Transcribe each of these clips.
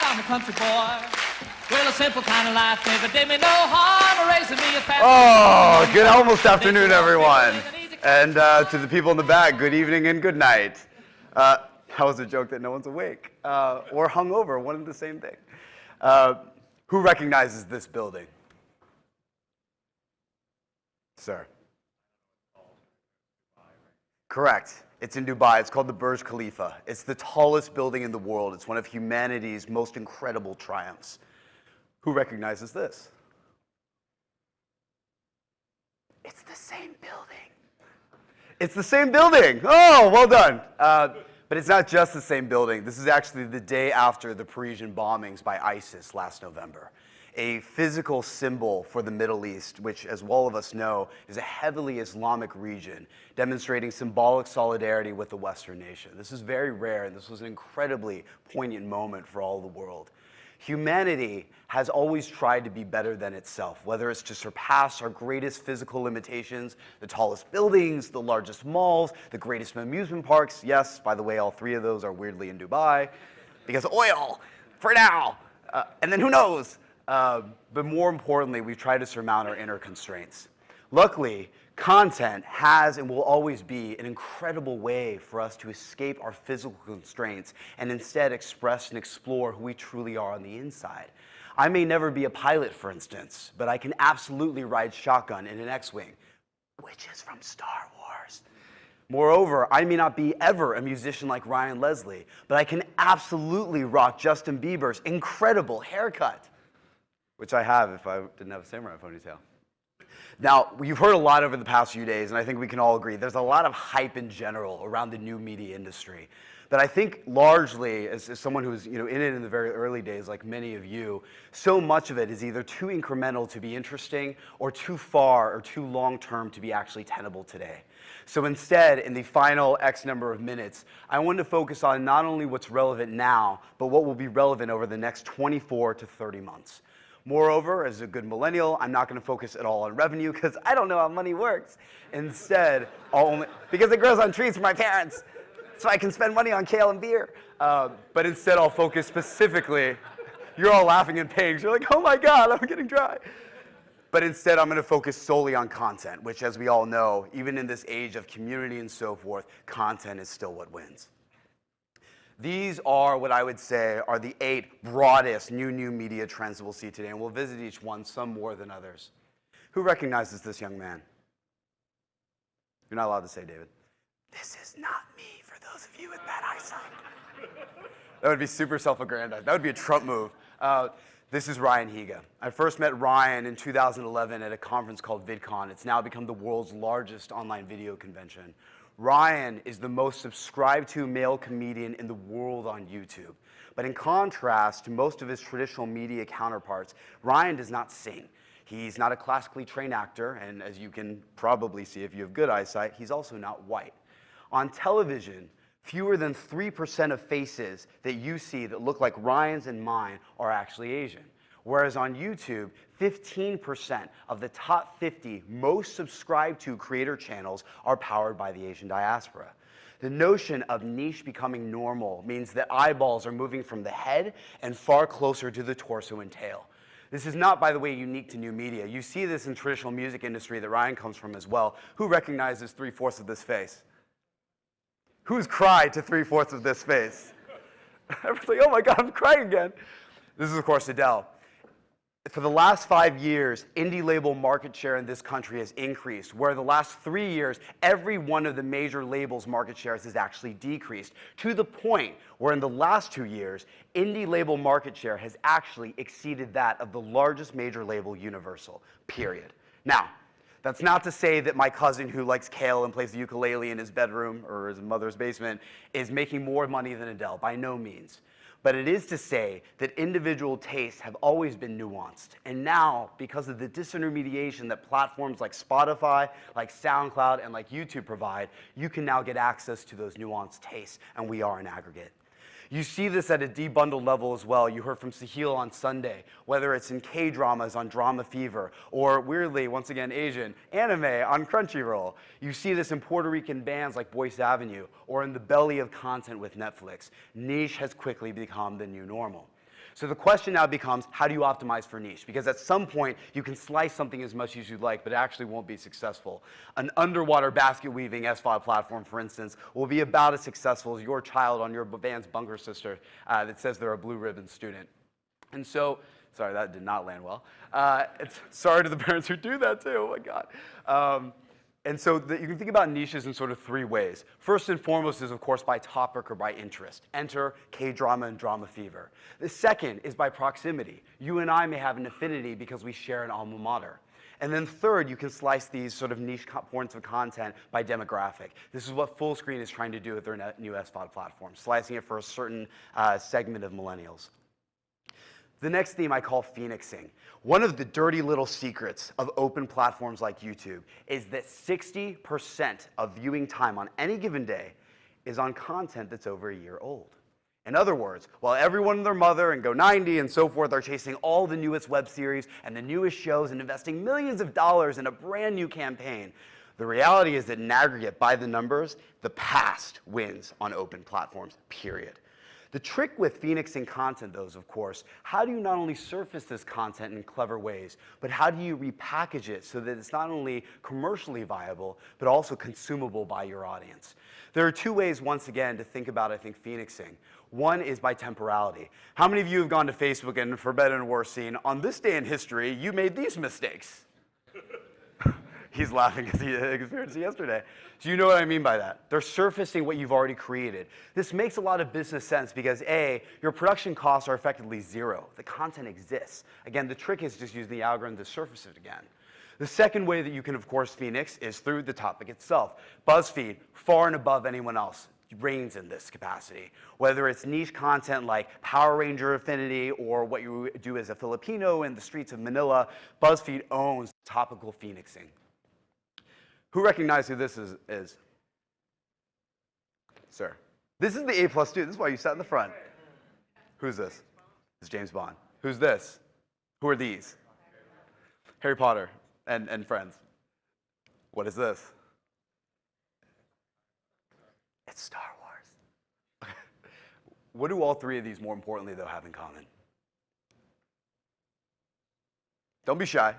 I'm a country boy. Well, a simple kind of life never did me no harm. Raising me a family. Oh, good almost afternoon, everyone. And to the people in the back, good evening and good night. That was a joke that no one's awake or hungover, one and the same thing. Who recognizes this building? Sir. Correct. It's in Dubai. It's called the Burj Khalifa. It's the tallest building in the world. It's one of humanity's most incredible triumphs. Who recognizes this? It's the same building. It's the same building. Oh, well done. But it's not just the same building. This is actually the day after the Parisian bombings by ISIS last November. A physical symbol for the Middle East, which, as all of us know, is a heavily Islamic region, demonstrating symbolic solidarity with the Western nation. This is very rare, and this was an incredibly poignant moment for all the world. Humanity has always tried to be better than itself, whether it's to surpass our greatest physical limitations, the tallest buildings, the largest malls, the greatest amusement parks. Yes, by the way, all three of those are weirdly in Dubai, because oil, for now, and then who knows? But more importantly, we've tried to surmount our inner constraints. Luckily, content has and will always be an incredible way for us to escape our physical constraints and instead express and explore who we truly are on the inside. I may never be a pilot, for instance, but I can absolutely ride shotgun in an X-Wing, which is from Star Wars. Moreover, I may not be ever a musician like Ryan Leslie, but I can absolutely rock Justin Bieber's incredible haircut, which I have if I didn't have a samurai ponytail. Now, you've heard a lot over the past few days, and I think we can all agree, there's a lot of hype in general around the new media industry. But I think largely, as someone who was in it in the very early days, like many of you, so much of it is either too incremental to be interesting or too far or too long-term to be actually tenable today. So instead, in the final X number of minutes, I wanted to focus on not only what's relevant now, but what will be relevant over the next 24 to 30 months. Moreover, as a good millennial, I'm not going to focus at all on revenue because I don't know how money works. Instead, because it grows on trees for my parents, so I can spend money on kale and beer. But instead, I'll focus specifically. You're all laughing in pigs. You're like, oh my God, I'm getting dry. But instead, I'm going to focus solely on content, which, as we all know, even in this age of community and so forth, content is still what wins. These are what I would say are the 8 broadest new media trends that we'll see today, and we'll visit each one, some more than others. Who recognizes this young man? You're not allowed to say, David. This is not me, for those of you with bad eyesight. That would be super self-aggrandized. That would be a Trump move. This is Ryan Higa. I first met Ryan in 2011 at a conference called VidCon. It's now become the world's largest online video convention. Ryan is the most subscribed to male comedian in the world on YouTube. But in contrast to most of his traditional media counterparts, Ryan does not sing. He's not a classically trained actor, and as you can probably see if you have good eyesight, he's also not white. On television, fewer than 3% of faces that you see that look like Ryan's and mine are actually Asian. Whereas on YouTube, 15% of the top 50 most subscribed to creator channels are powered by the Asian diaspora. The notion of niche becoming normal means that eyeballs are moving from the head and far closer to the torso and tail. This is not, by the way, unique to new media. You see this in traditional music industry that Ryan comes from as well. Who recognizes 3/4 of this face? Who's cried to 3/4 of this face? Everyone's like, oh my God, I'm crying again. This is, of course, Adele. For the last 5 years, indie label market share in this country has increased, where the last 3 years, every one of the major labels' market shares has actually decreased, to the point where in the last 2 years, indie label market share has actually exceeded that of the largest major label, Universal, period. Now, that's not to say that my cousin who likes kale and plays the ukulele in his bedroom or his mother's basement is making more money than Adele, by no means. But it is to say that individual tastes have always been nuanced. And now, because of the disintermediation that platforms like Spotify, like SoundCloud, and like YouTube provide, you can now get access to those nuanced tastes, and we are an aggregate. You see this at a debundled level as well. You heard from Sahil on Sunday, whether it's in K-dramas on Drama Fever, or weirdly, once again Asian, anime on Crunchyroll. You see this in Puerto Rican bands like Boyce Avenue, or in the belly of content with Netflix. Niche has quickly become the new normal. So the question now becomes, how do you optimize for niche? Because at some point, you can slice something as much as you'd like, but it actually won't be successful. An underwater basket weaving SVOD platform, for instance, will be about as successful as your child on your Vans bunker sister that says they're a blue ribbon student. And so, sorry, that did not land well. Sorry to the parents who do that too, oh my God. And so you can think about niches in sort of three ways. First and foremost is, of course, by topic or by interest. Enter K-drama and drama fever. The second is by proximity. You and I may have an affinity because we share an alma mater. And then third, you can slice these sort of niche points of content by demographic. This is what Fullscreen is trying to do with their new SVOD platform, slicing it for a certain segment of millennials. The next theme I call phoenixing. One of the dirty little secrets of open platforms like YouTube is that 60% of viewing time on any given day is on content that's over a year old. In other words, while everyone and their mother and Go 90 and so forth are chasing all the newest web series and the newest shows and investing millions of dollars in a brand new campaign, the reality is that in aggregate, by the numbers, the past wins on open platforms, period. The trick with phoenixing content, though, is, of course, how do you not only surface this content in clever ways, but how do you repackage it so that it's not only commercially viable, but also consumable by your audience? There are two ways, once again, to think about, I think, phoenixing. One is by temporality. How many of you have gone to Facebook and, for better and worse, seen, on this day in history, you made these mistakes? He's laughing because he experienced it yesterday. Do you know what I mean by that? They're surfacing what you've already created. This makes a lot of business sense because A, your production costs are effectively zero. The content exists. Again, the trick is just using the algorithm to surface it again. The second way that you can, of course, phoenix is through the topic itself. BuzzFeed, far and above anyone else, reigns in this capacity. Whether it's niche content like Power Ranger affinity or what you do as a Filipino in the streets of Manila, BuzzFeed owns topical phoenixing. Who recognizes who this is? Sir. This is the A+ student. This is why you sat in the front. Who's this? This is James Bond. Who's this? Who are these? Harry Potter and friends. What is this? It's Star Wars. What do all three of these, more importantly, though, have in common? Don't be shy.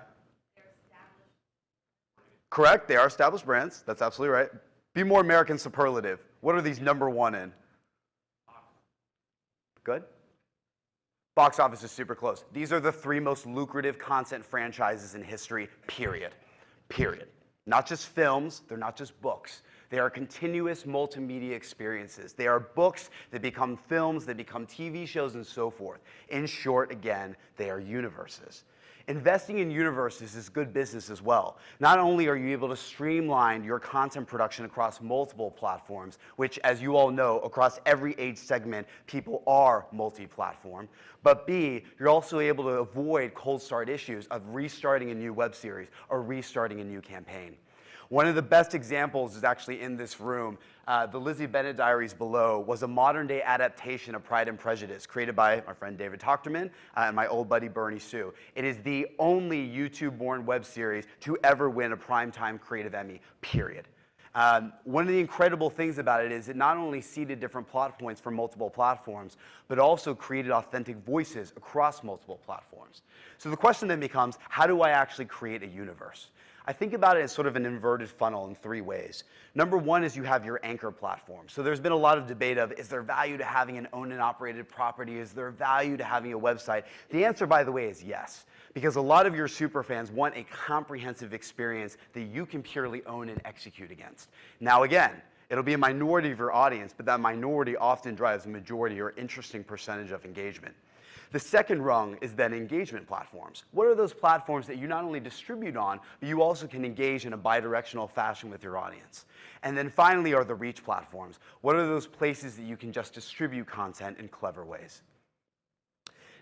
Correct, they are established brands. That's absolutely right. Be more American superlative. What are these number one in? Good. Box office is super close. These are the three most lucrative content franchises in history, period. Period. Not just films, they're not just books. They are continuous multimedia experiences. They are books that become films, that become TV shows, and so forth. In short, again, they are universes. Investing in universes is good business as well. Not only are you able to streamline your content production across multiple platforms, which, as you all know, across every age segment, people are multi-platform, but B, you're also able to avoid cold start issues of restarting a new web series or restarting a new campaign. One of the best examples is actually in this room. The Lizzie Bennet Diaries below was a modern-day adaptation of Pride and Prejudice created by my friend David Tochterman and my old buddy Bernie Sue. It is the only YouTube-born web series to ever win a Primetime Creative Emmy, period. One of the incredible things about it is it not only seeded different plot points for multiple platforms, but also created authentic voices across multiple platforms. So the question then becomes, how do I actually create a universe? I think about it as sort of an inverted funnel in three ways. Number one is you have your anchor platform. So there's been a lot of debate of, is there value to having an owned and operated property? Is there value to having a website? The answer, by the way, is yes. Because a lot of your superfans want a comprehensive experience that you can purely own and execute against. Now again, it'll be a minority of your audience, but that minority often drives a majority or interesting percentage of engagement. The second rung is then engagement platforms. What are those platforms that you not only distribute on, but you also can engage in a bidirectional fashion with your audience? And then finally are the reach platforms. What are those places that you can just distribute content in clever ways?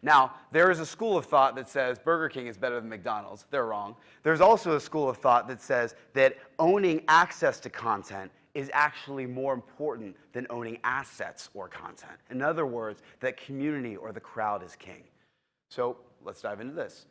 Now, there is a school of thought that says Burger King is better than McDonald's. They're wrong. There's also a school of thought that says that owning access to content is actually more important than owning assets or content. In other words, that community or the crowd is king. So let's dive into this.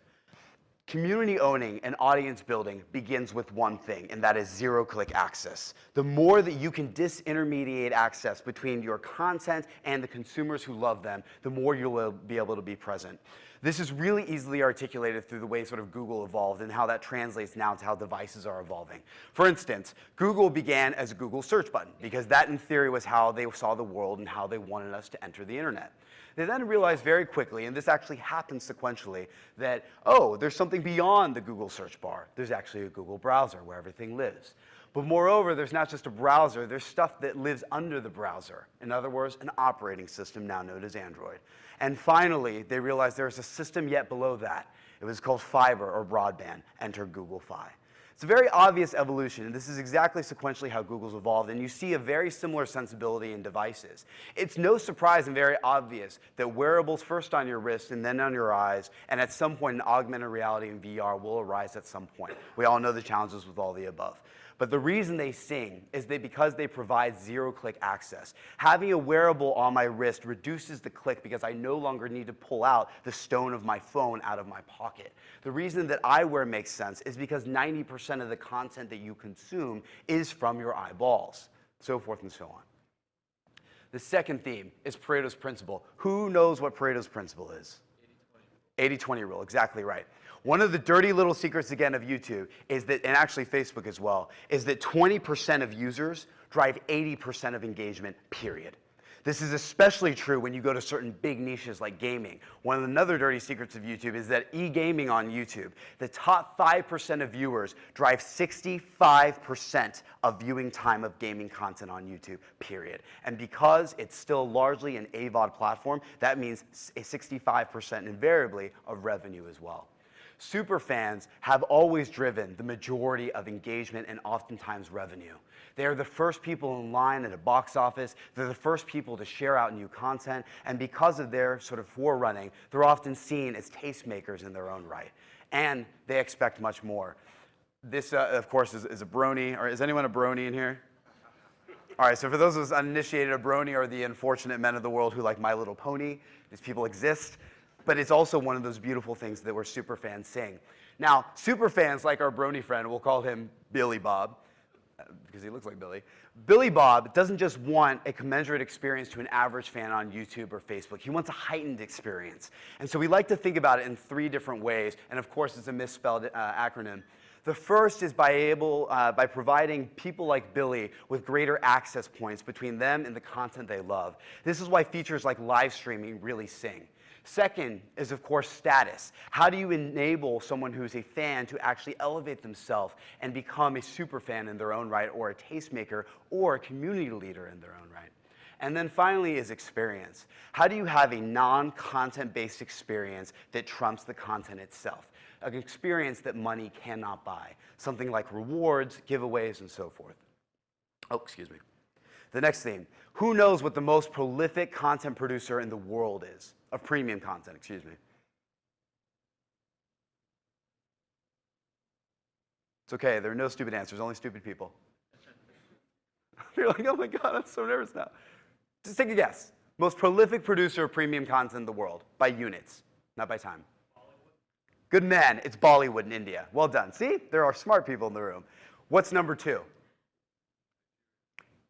Community owning and audience building begins with one thing, and that is zero-click access. The more that you can disintermediate access between your content and the consumers who love them, the more you'll be able to be present. This is really easily articulated through the way sort of Google evolved and how that translates now to how devices are evolving. For instance, Google began as a Google search button because that in theory was how they saw the world and how they wanted us to enter the internet. They then realized very quickly, and this actually happened sequentially, that, oh, there's something beyond the Google search bar. There's actually a Google browser where everything lives. But moreover, there's not just a browser, there's stuff that lives under the browser. In other words, an operating system now known as Android. And finally, they realized there's a system yet below that. It was called fiber or broadband. Enter Google Fi. It's a very obvious evolution, and this is exactly sequentially how Google's evolved, and you see a very similar sensibility in devices. It's no surprise and very obvious that wearables first on your wrist and then on your eyes, and at some point in augmented reality and VR will arise at some point. We all know the challenges with all the above. But the reason they sing is because they provide zero-click access. Having a wearable on my wrist reduces the click because I no longer need to pull out the stone of my phone out of my pocket. The reason that eyewear makes sense is because 90% of the content that you consume is from your eyeballs, so forth and so on. The second theme is Pareto's principle. Who knows what Pareto's principle is? 80-20 rule, exactly right. One of the dirty little secrets, again, of YouTube is that, and actually Facebook as well, is that 20% of users drive 80% of engagement, period. This is especially true when you go to certain big niches like gaming. One of the other dirty secrets of YouTube is that e-gaming on YouTube, the top 5% of viewers drive 65% of viewing time of gaming content on YouTube, period. And because it's still largely an AVOD platform, that means a 65% invariably of revenue as well. Superfans have always driven the majority of engagement and oftentimes revenue. They are the first people in line at a box office. They're the first people to share out new content. And because of their sort of forerunning, they're often seen as tastemakers in their own right. And they expect much more. This, of course, is a brony. Or is anyone a brony in here? All right, so for those of us uninitiated, a brony are the unfortunate men of the world who like My Little Pony. These people exist. But it's also one of those beautiful things that we're superfans sing. Now, superfans, like our brony friend, we'll call him Billy Bob, because he looks like Billy. Billy Bob doesn't just want a commensurate experience to an average fan on YouTube or Facebook. He wants a heightened experience. And so we like to think about it in 3 different ways. And of course, it's a misspelled acronym. The first is by providing people like Billy with greater access points between them and the content they love. This is why features like live streaming really sing. Second is, of course, status. How do you enable someone who's a fan to actually elevate themselves and become a super fan in their own right, or a tastemaker, or a community leader in their own right? And then finally is experience. How do you have a non-content-based experience that trumps the content itself? An experience that money cannot buy. Something like rewards, giveaways, and so forth. Oh, excuse me. The next theme. Who knows what the most prolific content producer in the world is? Of premium content, excuse me. It's okay, there are no stupid answers, only stupid people. You're like, oh my God, I'm so nervous now. Just take a guess. Most prolific producer of premium content in the world, by units, not by time. Bollywood. Good man, it's Bollywood in India. Well done. See, there are smart people in the room. What's number 2?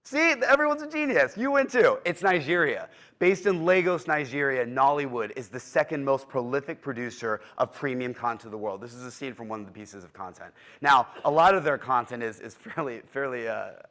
See, everyone's a genius. You win too. It's Nigeria. Based in Lagos, Nigeria, Nollywood is the second most prolific producer of premium content in the world. This is a scene from one of the pieces of content. Now, a lot of their content is fairly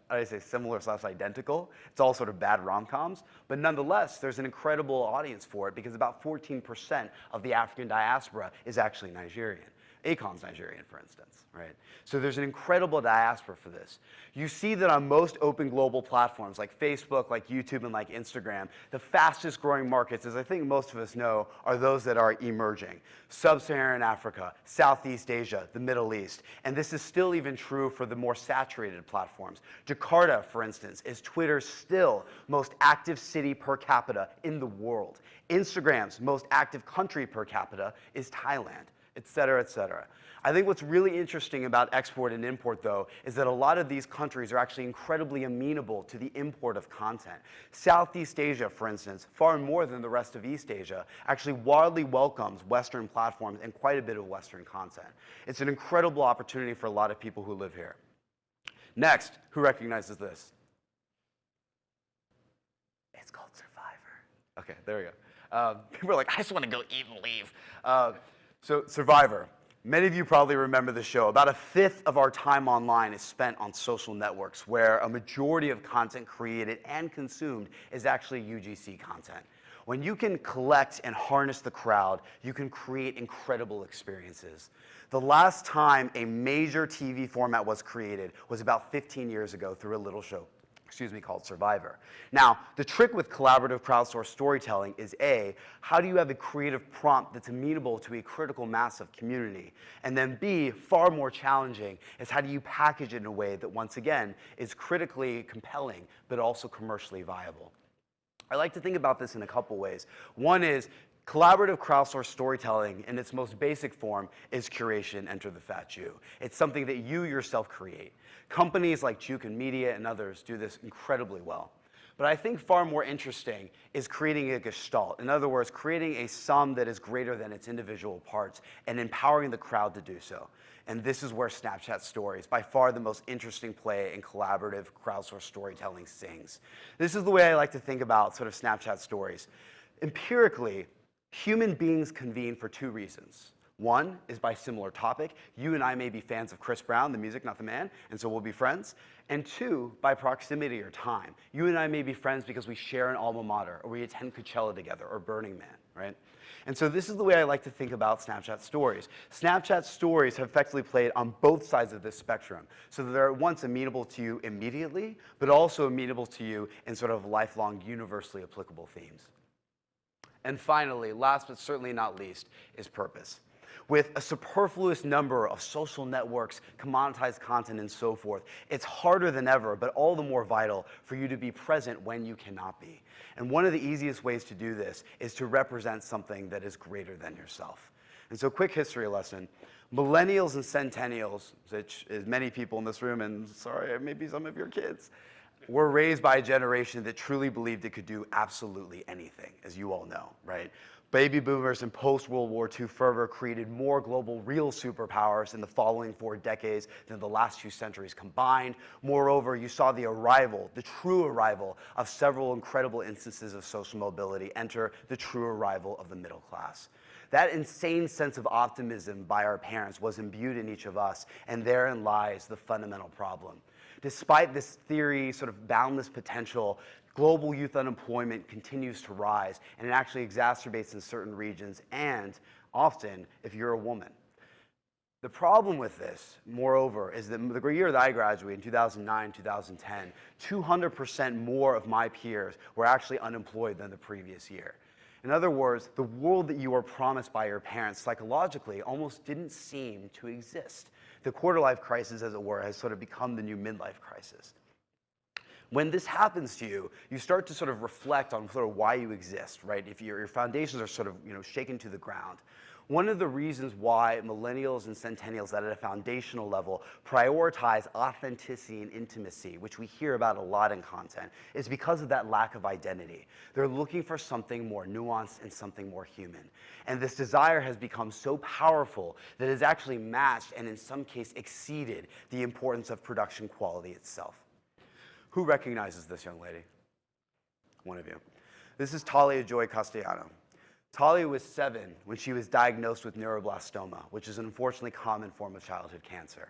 I say similar / identical. It's all sort of bad rom-coms. But nonetheless, there's an incredible audience for it because about 14% of the African diaspora is actually Nigerian. Akon's Nigerian, for instance, right? So there's an incredible diaspora for this. You see that on most open global platforms like Facebook, like YouTube, and like Instagram, the fastest growing markets, as I think most of us know, are those that are emerging. Sub-Saharan Africa, Southeast Asia, the Middle East. And this is still even true for the more saturated platforms. Jakarta, for instance, is Twitter's still most active city per capita in the world. Instagram's most active country per capita is Thailand. et cetera, et cetera. I think what's really interesting about export and import, though, is that a lot of these countries are actually incredibly amenable to the import of content. Southeast Asia, for instance, far more than the rest of East Asia, actually wildly welcomes Western platforms and quite a bit of Western content. It's an incredible opportunity for a lot of people who live here. Next, who recognizes this? It's called Survivor. Okay, there we go. People are like, I just want to go eat and leave. So Survivor. Many of you probably remember the show. About a fifth of our time online is spent on social networks, where a majority of content created and consumed is actually UGC content. When you can collect and harness the crowd, you can create incredible experiences. The last time a major TV format was created was about 15 years ago through a little show called Survivor. Now, the trick with collaborative crowdsourced storytelling is A, how do you have a creative prompt that's amenable to a critical mass of community? And then B, far more challenging, is how do you package it in a way that, once again, is critically compelling, but also commercially viable? I like to think about this in a couple ways. One is collaborative crowdsourced storytelling in its most basic form is curation, enter the fat Jew. It's something that you yourself create. Companies like Juke and Media and others do this incredibly well. But I think far more interesting is creating a gestalt. In other words, creating a sum that is greater than its individual parts and empowering the crowd to do so. And this is where Snapchat Stories, by far the most interesting play in collaborative crowdsourced storytelling, sings. This is the way I like to think about sort of Snapchat Stories. Empirically, human beings convene for two reasons. One is by similar topic. You and I may be fans of Chris Brown, the music, not the man, and so we'll be friends. And two, by proximity or time. You and I may be friends because we share an alma mater, or we attend Coachella together, or Burning Man, right? And so this is the way I like to think about Snapchat Stories. Snapchat Stories have effectively played on both sides of this spectrum, so that they're at once amenable to you immediately, but also amenable to you in sort of lifelong, universally applicable themes. And finally, last but certainly not least, is purpose. With a superfluous number of social networks, commoditized content, and so forth, it's harder than ever, but all the more vital for you to be present when you cannot be. And one of the easiest ways to do this is to represent something that is greater than yourself. And so, quick history lesson. Millennials and centennials, which is many people in this room, and sorry, maybe some of your kids, were raised by a generation that truly believed it could do absolutely anything, as you all know, right? Baby boomers and post-World War II fervor created more global real superpowers in the following 4 decades than the last 2 centuries combined. Moreover, you saw the arrival, the true arrival, of several incredible instances of social mobility. Enter the true arrival of the middle class. That insane sense of optimism by our parents was imbued in each of us, and therein lies the fundamental problem. Despite this theory, sort of boundless potential, global youth unemployment continues to rise, and it actually exacerbates in certain regions, and often if you're a woman. The problem with this, moreover, is that the year that I graduated in 2009, 2010, 200% more of my peers were actually unemployed than the previous year. In other words, the world that you were promised by your parents psychologically almost didn't seem to exist. The quarter-life crisis, as it were, has sort of become the new midlife crisis. When this happens to you, you start to sort of reflect on sort of why you exist, right? If your foundations are sort of shaken to the ground. One of the reasons why millennials and centennials at a foundational level prioritize authenticity and intimacy, which we hear about a lot in content, is because of that lack of identity. They're looking for something more nuanced and something more human. And this desire has become so powerful that it has actually matched and in some case exceeded the importance of production quality itself. Who recognizes this young lady? One of you. This is Talia Joy Castellano. Talia was 7 when she was diagnosed with neuroblastoma, which is an unfortunately common form of childhood cancer.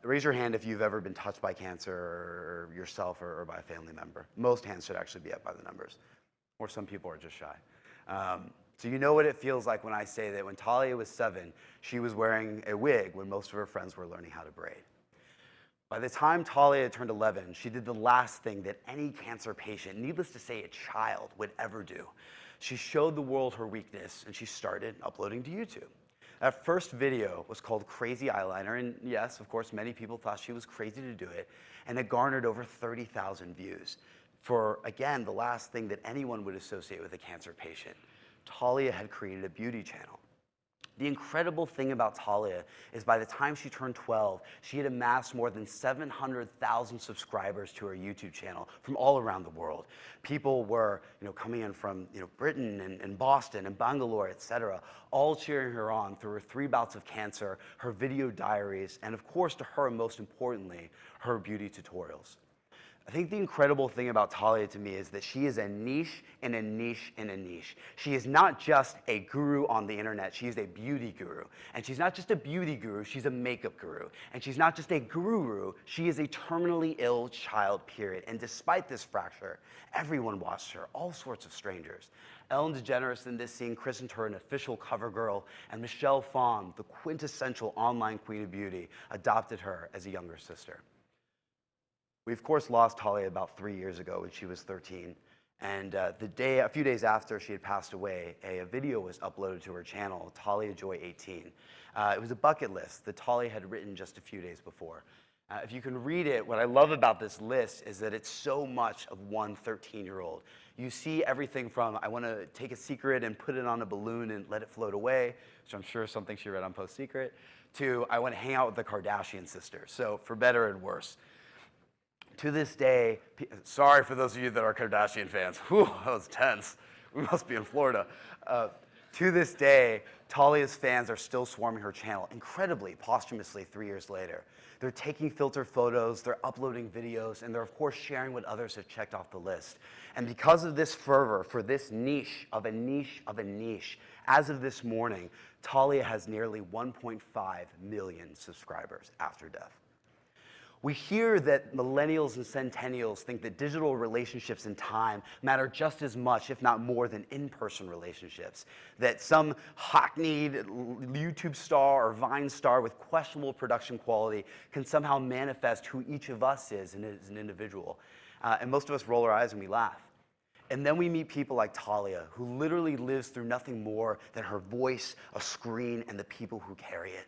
Raise your hand if you've ever been touched by cancer or yourself or by a family member. Most hands should actually be up by the numbers, or some people are just shy. So you know what it feels like when I say that when Talia was 7, she was wearing a wig when most of her friends were learning how to braid. By the time Talia turned 11, she did the last thing that any cancer patient, needless to say a child, would ever do. She showed the world her weakness, and she started uploading to YouTube. That first video was called Crazy Eyeliner, and yes, of course, many people thought she was crazy to do it, and it garnered over 30,000 views for, again, the last thing that anyone would associate with a cancer patient. Talia had created a beauty channel. The incredible thing about Talia is by the time she turned 12, she had amassed more than 700,000 subscribers to her YouTube channel from all around the world. People were, coming in from, Britain and Boston and Bangalore, etc., all cheering her on through her 3 bouts of cancer, her video diaries, and of course, to her, most importantly, her beauty tutorials. I think the incredible thing about Talia to me is that she is a niche in a niche in a niche. She is not just a guru on the internet, she is a beauty guru. And she's not just a beauty guru, she's a makeup guru. And she's not just a guru, she is a terminally ill child, period. And despite this fracture, everyone watched her, all sorts of strangers. Ellen DeGeneres in this scene christened her an official cover girl, and Michelle Phan, the quintessential online queen of beauty, adopted her as a younger sister. We, of course, lost Talia about 3 years ago when she was 13. And a few days after she had passed away, a video was uploaded to her channel, Talia Joy 18. It was a bucket list that Talia had written just a few days before. If you can read it, what I love about this list is that it's so much of one 13-year-old. You see everything from, I want to take a secret and put it on a balloon and let it float away, which I'm sure is something she read on Post Secret, to I want to hang out with the Kardashian sisters. So for better and worse. To this day, sorry for those of you that are Kardashian fans. Whew, that was tense. We must be in Florida. To this day, Talia's fans are still swarming her channel, incredibly, posthumously 3 years later. They're taking filter photos, they're uploading videos, and they're, of course, sharing what others have checked off the list. And because of this fervor for this niche of a niche of a niche, as of this morning, Talia has nearly 1.5 million subscribers after death. We hear that millennials and centennials think that digital relationships in time matter just as much, if not more, than in-person relationships. That some hackneyed YouTube star or Vine star with questionable production quality can somehow manifest who each of us is as an individual. And most of us roll our eyes and we laugh. And then we meet people like Talia, who literally lives through nothing more than her voice, a screen, and the people who carry it.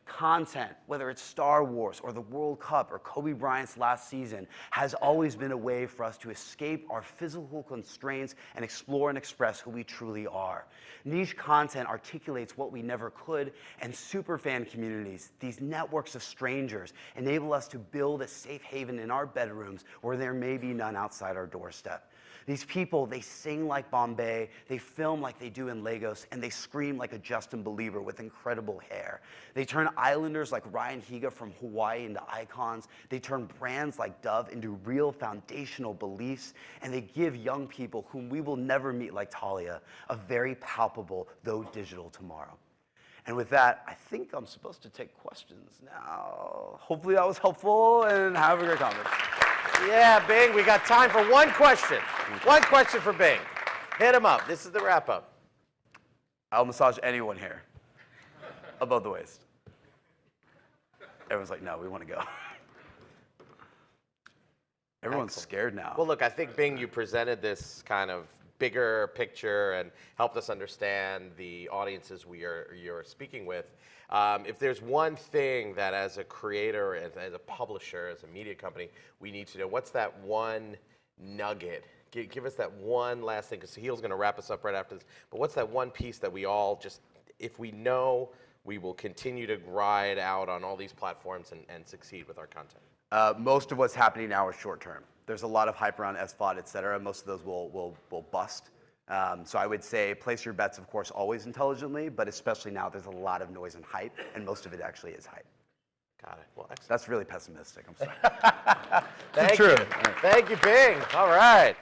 Content, whether it's Star Wars or the World Cup or Kobe Bryant's last season, has always been a way for us to escape our physical constraints and explore and express who we truly are. Niche content articulates what we never could, and superfan communities, these networks of strangers, enable us to build a safe haven in our bedrooms where there may be none outside our doorstep. These people, they sing like Bombay, they film like they do in Lagos, and they scream like a Justin Belieber with incredible hair. They turn islanders like Ryan Higa from Hawaii into icons. They turn brands like Dove into real foundational beliefs, and they give young people whom we will never meet like Talia a very palpable, though digital, tomorrow. And with that, I think I'm supposed to take questions now. Hopefully that was helpful, and have a great conference. Yeah, Bing, we got time for one question. One question for Bing. Hit him up. This is the wrap-up. I'll massage anyone here above the waist. Everyone's like, no, we want to go. Everyone's scared now. Well, look, I think, Bing, you presented this kind of bigger picture and helped us understand the audiences you're speaking with. If there's one thing that as a creator, as a publisher, as a media company, we need to know, what's that one nugget? Give us that one last thing, because Sahil's going to wrap us up right after this. But what's that one piece that we all just, if we know, we will continue to ride out on all these platforms and succeed with our content? Most of what's happening now is short term. There's a lot of hype around SVOD, et cetera. Most of those will bust. So I would say place your bets, of course, always intelligently, but especially now there's a lot of noise and hype, and most of it actually is hype. Got it. Well, excellent. That's really pessimistic. I'm sorry. Thank you. Thank you, Bing. All right.